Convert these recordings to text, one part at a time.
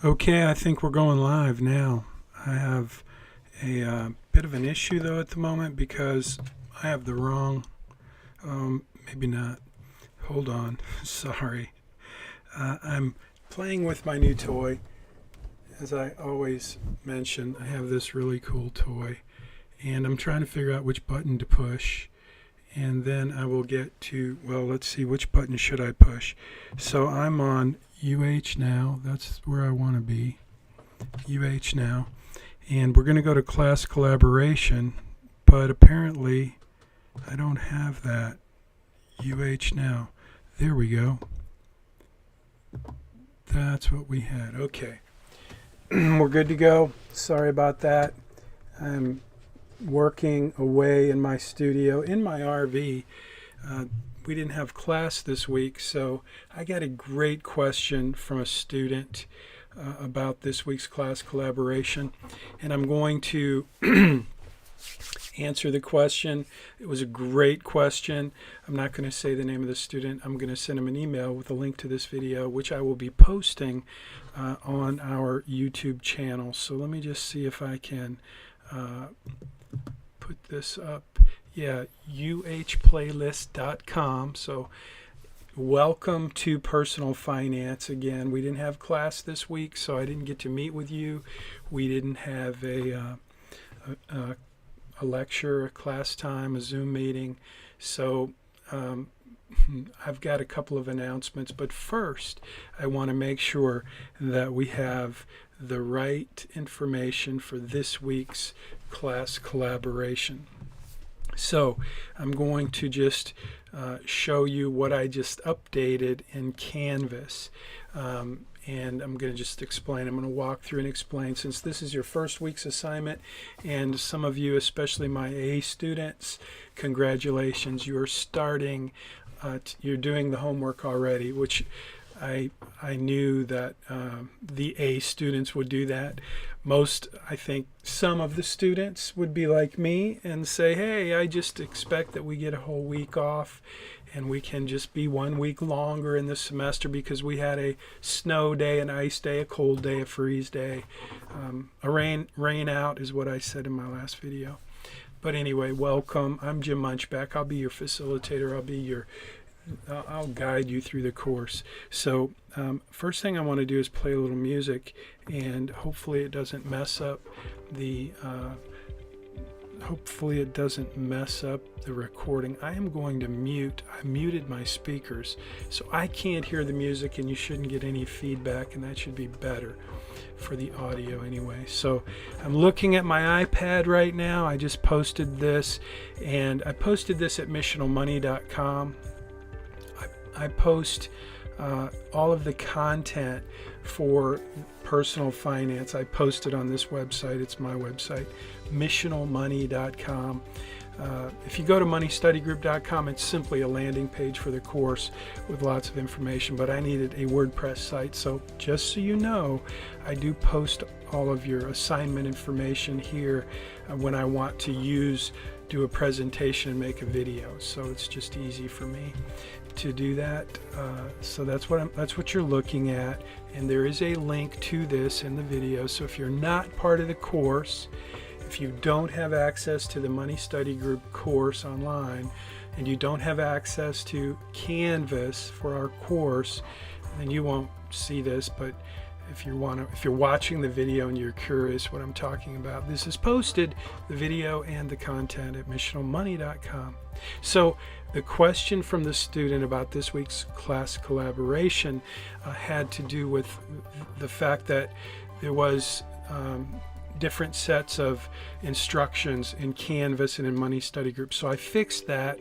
Okay, I think we're going live now. I have a bit of an issue though at the moment because I have the wrong, maybe not. Hold on. Sorry. I'm playing with my new toy. As I always mention, I have this really cool toy and I'm trying to figure out which button to push. And then I will get to, well, let's see, which button should I push? So I'm on UH now. That's where I want to be. UH now. And we're going to go to class collaboration, but apparently I don't have that. UH now. There we go. That's what we had. Okay. We're good to go. Sorry about that. I'm working away in my studio, in my RV. We didn't have class this week, so I got a great question from a student about this week's class collaboration, and I'm going to answer the question. It was a great question. I'm not going to say the name of the student. I'm going to send him an email with a link to this video, which I will be posting on our YouTube channel. So let me just see if I can put this up. Yeah, uhplaylist.com. So welcome to Personal Finance. Again, we didn't have class this week, so I didn't get to meet with you. We didn't have a lecture, a class time, a Zoom meeting. So I've got a couple of announcements, but first I want to make sure that we have the right information for this week's class collaboration. So I'm going to just show you what I just updated in Canvas. And I'm going to just explain. I'm going to walk through and explain, since this is your first week's assignment, and some of you, especially my A students, congratulations, you're starting, you're doing the homework already, which I knew that the A students would do that. I think some of the students would be like me and say, hey, I just expect that we get a whole week off and we can just be 1 week longer in this semester because we had a snow day, an ice day, a cold day, a freeze day. A rain out is what I said in my last video. But anyway, welcome. I'm Jim Munchback. I'll be your facilitator. I'll guide you through the course. So first thing I want to do is play a little music, and hopefully it doesn't mess up the recording. I am going to I muted my speakers, so I can't hear the music, and you shouldn't get any feedback, and that should be better for the audio anyway. So I'm looking at my iPad right now. I just posted this, and I posted this at missionalmoney.com. I post all of the content for personal finance. I post it on this website. It's my website, missionalmoney.com. If you go to moneystudygroup.com, it's simply a landing page for the course with lots of information, but I needed a WordPress site. So just so you know, I do post all of your assignment information here when I want to do a presentation and make a video. So it's just easy for me to do that. So that's what you're looking at, and there is a link to this in the video. So if you're not part of the course, if you don't have access to the Money Study Group course online, and you don't have access to Canvas for our course, then you won't see this. But if you're watching the video and you're curious what I'm talking about, this is posted, the video and the content, at missionalmoney.com. So the question from the student about this week's class collaboration had to do with the fact that there was different sets of instructions in Canvas and in Money Study Group. So I fixed that.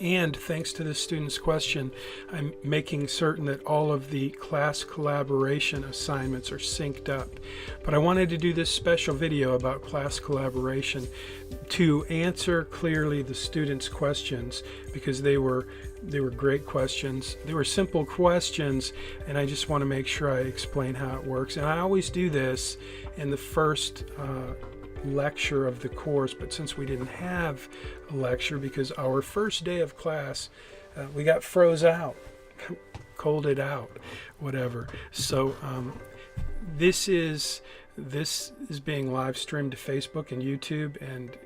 And thanks to the student's question, I'm making certain that all of the class collaboration assignments are synced up. But I wanted to do this special video about class collaboration to answer clearly the students' questions, because they were great questions. They were simple questions, and I just want to make sure I explain how it works. And I always do this in the first lecture of the course, but since we didn't have a lecture because our first day of class we got froze out, colded out, whatever. So this is being live streamed to Facebook and YouTube, and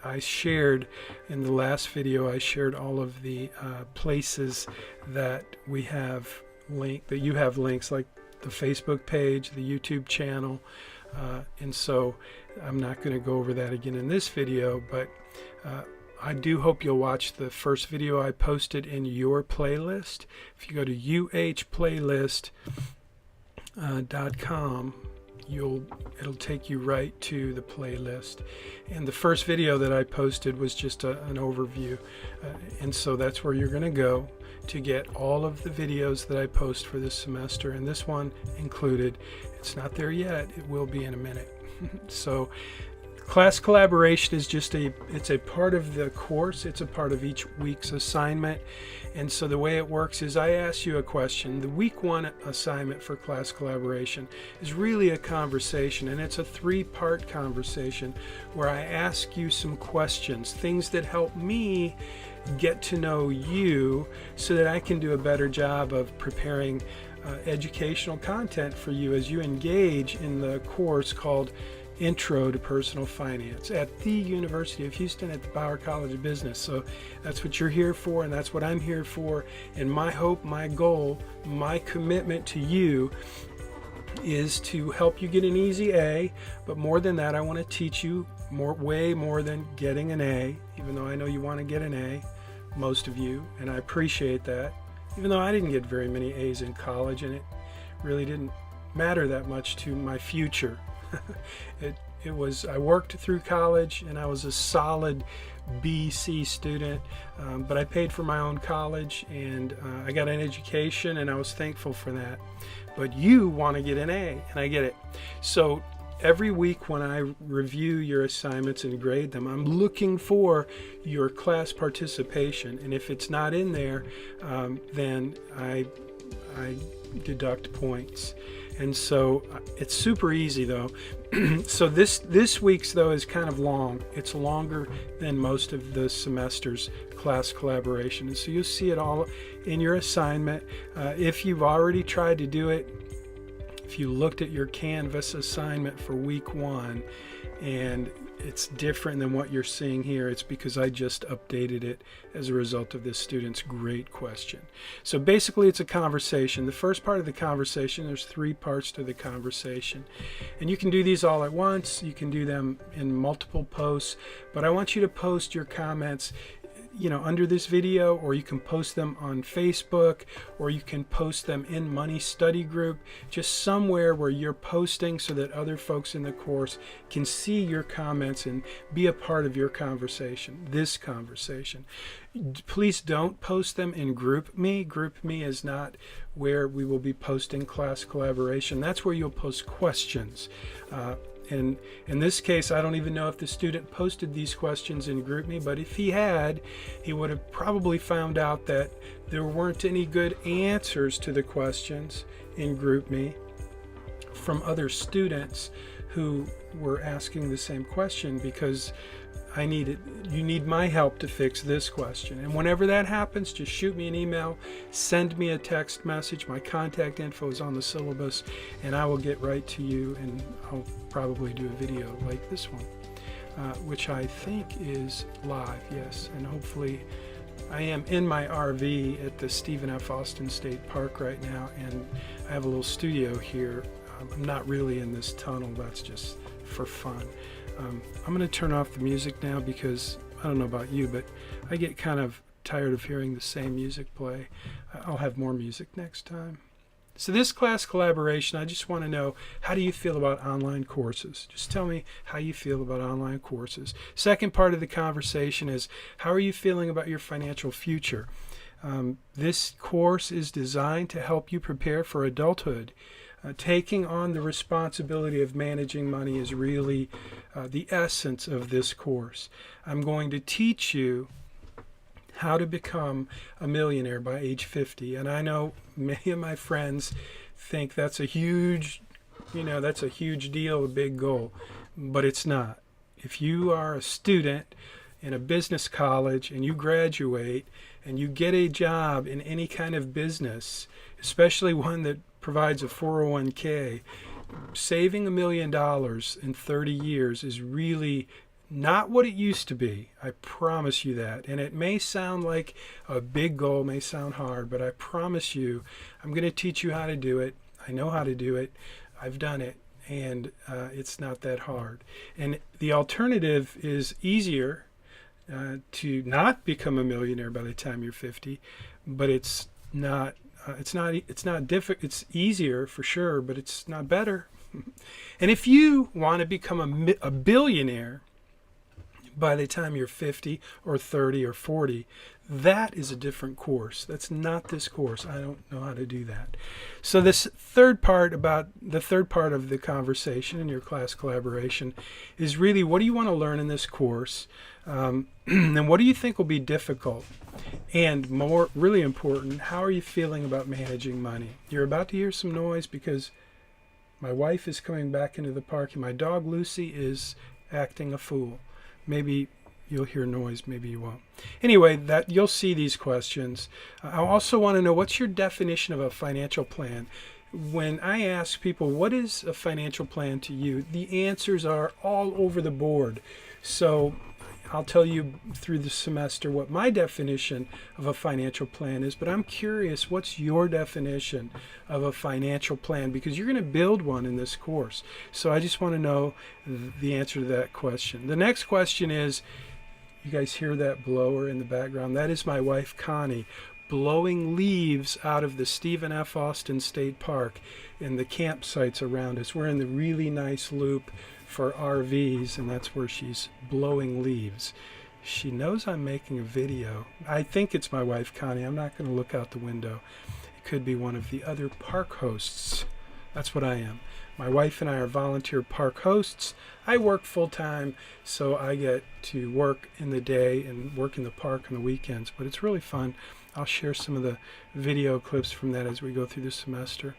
I shared in the last video, I shared all of the places that we have that you have links, like the Facebook page, the YouTube channel, and so I'm not going to go over that again in this video, but I do hope you'll watch the first video I posted in your playlist. If you go to uhplaylist.com, it'll take you right to the playlist, and the first video that I posted was just an overview, and so that's where you're going to go to get all of the videos that I post for this semester, and this one included. It's not there yet, it will be in a minute. So class collaboration is it's a part of the course, it's a part of each week's assignment. And so the way it works is I ask you a question. The week 1 assignment for class collaboration is really a conversation, and it's a 3-part conversation where I ask you some questions, things that help me get to know you so that I can do a better job of preparing educational content for you as you engage in the course called Intro to Personal Finance at the University of Houston at the Bauer College of Business. So that's what you're here for, and that's what I'm here for. And my hope, my goal, my commitment to you is to help you get an easy A, but more than that, I want to teach you way more than getting an A, even though I know you want to get an A, most of you, and I appreciate that, even though I didn't get very many A's in college, and it really didn't matter that much to my future. I worked through college, and I was a solid B.C. student, but I paid for my own college, and I got an education, and I was thankful for that. But you want to get an A, and I get it. So every week when I review your assignments and grade them, I'm looking for your class participation, and if it's not in there, then I deduct points. And so it's super easy though. So this week's though is kind of long. It's longer than most of the semester's class collaboration. And so you'll see it all in your assignment. If you've already tried to do it, if you looked at your Canvas assignment for week 1 and it's different than what you're seeing here, it's because I just updated it as a result of this student's great question. So basically it's a conversation. The first part of the conversation, there's 3 parts to the conversation. And you can do these all at once. You can do them in multiple posts, but I want you to post your comments under this video, or you can post them on Facebook, or you can post them in Money Study Group, just somewhere where you're posting so that other folks in the course can see your comments and be a part of your conversation, this conversation. Please don't post them in GroupMe. GroupMe is not where we will be posting class collaboration. That's where you'll post questions. And in this case, I don't even know if the student posted these questions in GroupMe, but if he had, he would have probably found out that there weren't any good answers to the questions in GroupMe from other students who were asking the same question, because you need my help to fix this question. And whenever that happens, just shoot me an email, send me a text message. My contact info is on the syllabus, and I will get right to you, and I'll probably do a video like this one, which I think is live, yes. And hopefully I am in my RV at the Stephen F. Austin State Park right now, and I have a little studio here. I'm not really in this tunnel, that's just for fun. I'm going to turn off the music now because I don't know about you, but I get kind of tired of hearing the same music play. I'll have more music next time. So this class collaboration, I just want to know, how do you feel about online courses? Just tell me how you feel about online courses. Second part of the conversation is, how are you feeling about your financial future? This course is designed to help you prepare for adulthood. Taking on the responsibility of managing money is really the essence of this course. I'm going to teach you how to become a millionaire by age 50. And I know many of my friends think that's a huge deal, a big goal, but it's not. If you are a student in a business college and you graduate and you get a job in any kind of business, especially one that provides a 401k. Saving $1 million in 30 years is really not what it used to be. I promise you that. And it may sound like a big goal, may sound hard, but I promise you, I'm going to teach you how to do it. I know how to do it. I've done it. And it's not that hard. And the alternative is easier to not become a millionaire by the time you're 50, but it's not difficult. It's easier for sure, but it's not better. And if you want to become a billionaire by the time you're 50 or 30 or 40, that is a different course. That's not this course. I don't know how to do that. So this third part of the conversation in your class collaboration is really, what do you want to learn in this course? And what do you think will be difficult? And more, really important, how are you feeling about managing money? You're about to hear some noise because my wife is coming back into the park and my dog Lucy is acting a fool. Maybe you'll hear noise, maybe you won't. Anyway, that you'll see these questions. I also want to know, what's your definition of a financial plan? When I ask people, what is a financial plan to you? The answers are all over the board. So I'll tell you through the semester what my definition of a financial plan is, but I'm curious, what's your definition of a financial plan? Because you're going to build one in this course. So I just want to know the answer to that question. The next question is, you guys hear that blower in the background? That is my wife, Connie, blowing leaves out of the Stephen F. Austin State Park and the campsites around us. We're in the really nice loop for RVs, and that's where she's blowing leaves. She knows I'm making a video. I think it's my wife, Connie. I'm not going to look out the window. It could be one of the other park hosts. That's what I am. My wife and I are volunteer park hosts. I work full-time, so I get to work in the day and work in the park on the weekends, but it's really fun. I'll share some of the video clips from that as we go through the semester.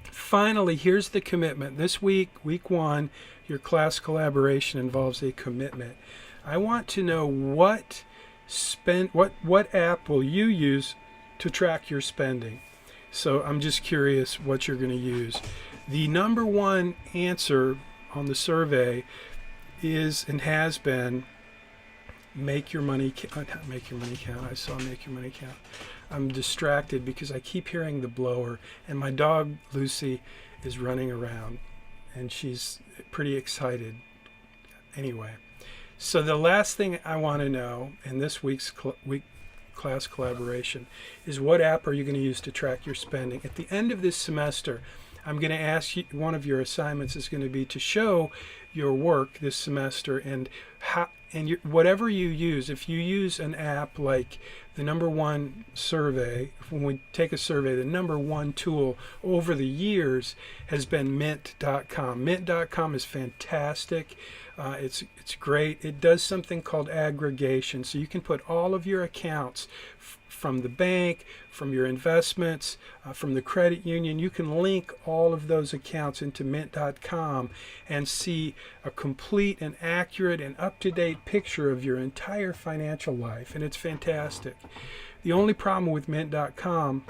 Finally, here's the commitment. This week, week 1, your class collaboration involves a commitment. I want to know what app will you use to track your spending. So I'm just curious what you're going to use. The number one answer on the survey is and has been Make Your Money Count. Not Make Your Money Count. I saw Make Your Money Count. I'm distracted because I keep hearing the blower, and my dog Lucy is running around, and she's pretty excited. Anyway, so the last thing I want to know in this week's class collaboration is, what app are you going to use to track your spending? At the end of this semester, I'm going to ask you, one of your assignments is going to be to show your work this semester, and whatever you use. If you use an app like the number one survey, when we take a survey, the number one tool over the years has been Mint.com. Mint.com is fantastic. It's great. It does something called aggregation. So you can put all of your accounts from the bank, from your investments, from the credit union. You can link all of those accounts into Mint.com and see a complete and accurate and up-to-date picture of your entire financial life. And it's fantastic. The only problem with Mint.com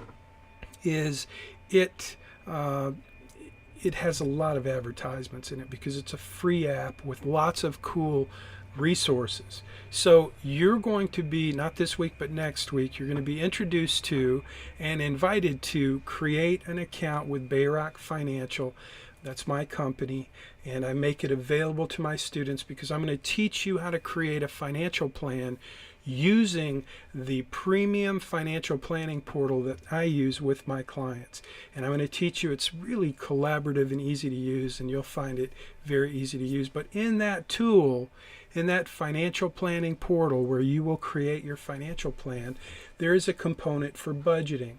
is it has a lot of advertisements in it because it's a free app with lots of cool resources. So you're going to be, not this week but next week, you're going to be introduced to and invited to create an account with Bayrock Financial. That's my company, and I make it available to my students because I'm going to teach you how to create a financial plan using the premium financial planning portal that I use with my clients. And I'm going to teach you, it's really collaborative and easy to use, and you'll find it very easy to use. But in that tool, in that financial planning portal where you will create your financial plan, there is a component for budgeting.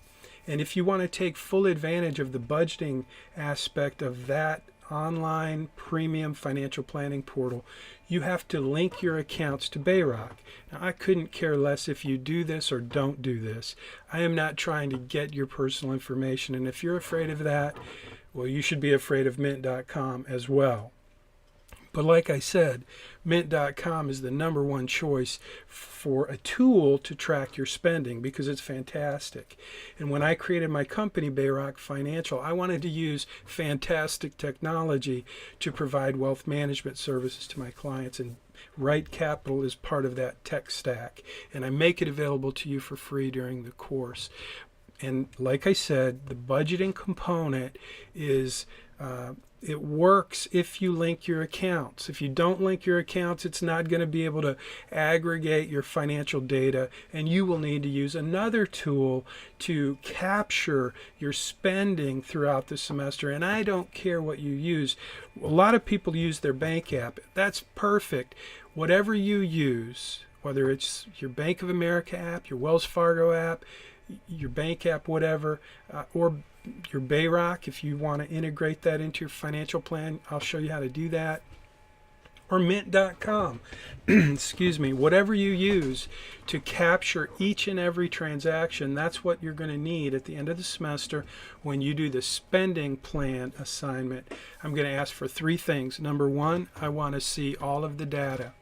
And if you want to take full advantage of the budgeting aspect of that online premium financial planning portal, you have to link your accounts to Bayrock. Now, I couldn't care less if you do this or don't do this. I am not trying to get your personal information, and if you're afraid of that, well, you should be afraid of Mint.com as well. But like I said, Mint.com is the #1 choice for a tool to track your spending because it's fantastic. And when I created my company, Bayrock Financial, I wanted to use fantastic technology to provide wealth management services to my clients. And Right Capital is part of that tech stack. And I make it available to you for free during the course. And like I said, the budgeting component is it works if you link your accounts. If you don't link your accounts, it's not going to be able to aggregate your financial data, and you will need to use another tool to capture your spending throughout the semester. And I don't care what you use. A lot of people use their bank app. That's perfect. Whatever you use, whether it's your Bank of America app, your Wells Fargo app, your bank app, whatever, or your Bayrock, if you want to integrate that into your financial plan, I'll show you how to do that. Or Mint.com, excuse me, whatever you use to capture each and every transaction, that's what you're going to need at the end of the semester when you do the spending plan assignment. I'm going to ask for 3 things. Number 1, I want to see all of the data.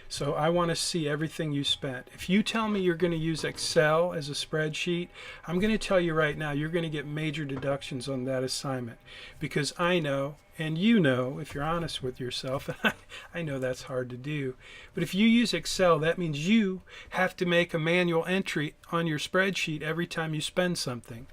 So I want to see everything you spent. If you tell me you're going to use Excel as a spreadsheet, I'm going to tell you right now you're going to get major deductions on that assignment, because I know, and you know, if you're honest with yourself, I know that's hard to do. But if you use Excel, that means you have to make a manual entry on your spreadsheet every time you spend something.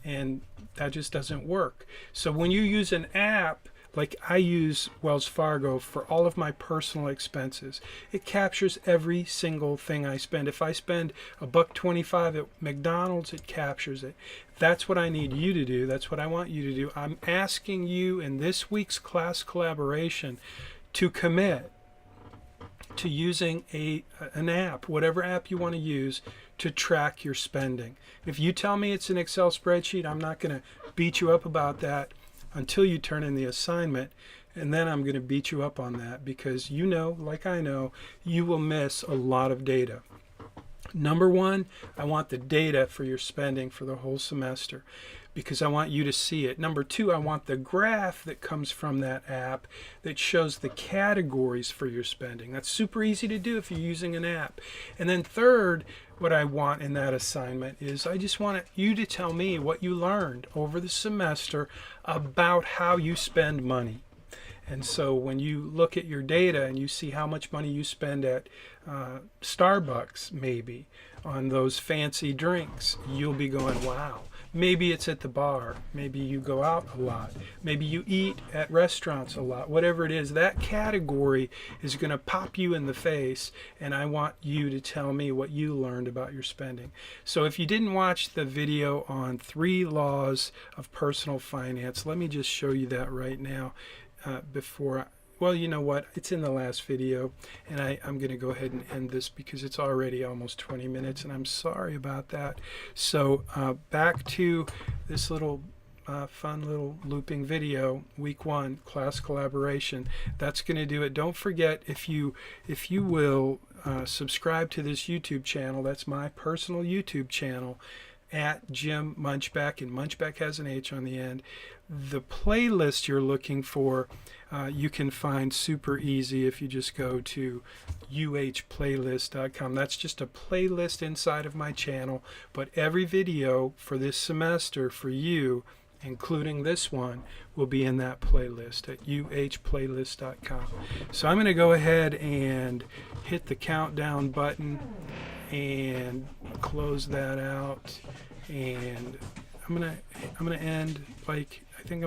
And that just doesn't work. So when you use an app, like I use Wells Fargo for all of my personal expenses, it captures every single thing I spend. If I spend $1.25 at McDonald's, it captures it. That's what I need you to do. That's what I want you to do. I'm asking you in this week's class collaboration to commit to using an app, whatever app you want to use, to track your spending. If you tell me it's an Excel spreadsheet, I'm not going to beat you up about that until you turn in the assignment, and then I'm going to beat you up on that, because you know, like I know, you will miss a lot of data. Number 1, I want the data for your spending for the whole semester, because I want you to see it. Number 2, I want the graph that comes from that app that shows the categories for your spending. That's super easy to do if you're using an app. And then third, what I want in that assignment is I just want you to tell me what you learned over the semester about how you spend money. And so when you look at your data and you see how much money you spend at Starbucks, maybe on those fancy drinks, you'll be going, wow. Maybe it's at the bar. Maybe you go out a lot. Maybe you eat at restaurants a lot. Whatever it is, that category is going to pop you in the face, and I want you to tell me what you learned about your spending. So if you didn't watch the video on 3 laws of personal finance, let me just show you that right now well, you know what? It's in the last video, and I'm going to go ahead and end this because it's already almost 20 minutes, and I'm sorry about that. So back to this little fun little looping video, week 1, class collaboration. That's going to do it. Don't forget, if you will subscribe to this YouTube channel, that's my personal YouTube channel, at Jim Munchbeck, and Munchbeck has an H on the end. The playlist you're looking for, you can find super easy if you just go to uhplaylist.com. That's just a playlist inside of my channel, but every video for this semester for you, including this one, will be in that playlist at uhplaylist.com. So I'm going to go ahead and hit the countdown button and close that out, and I'm gonna end, like, I think I'm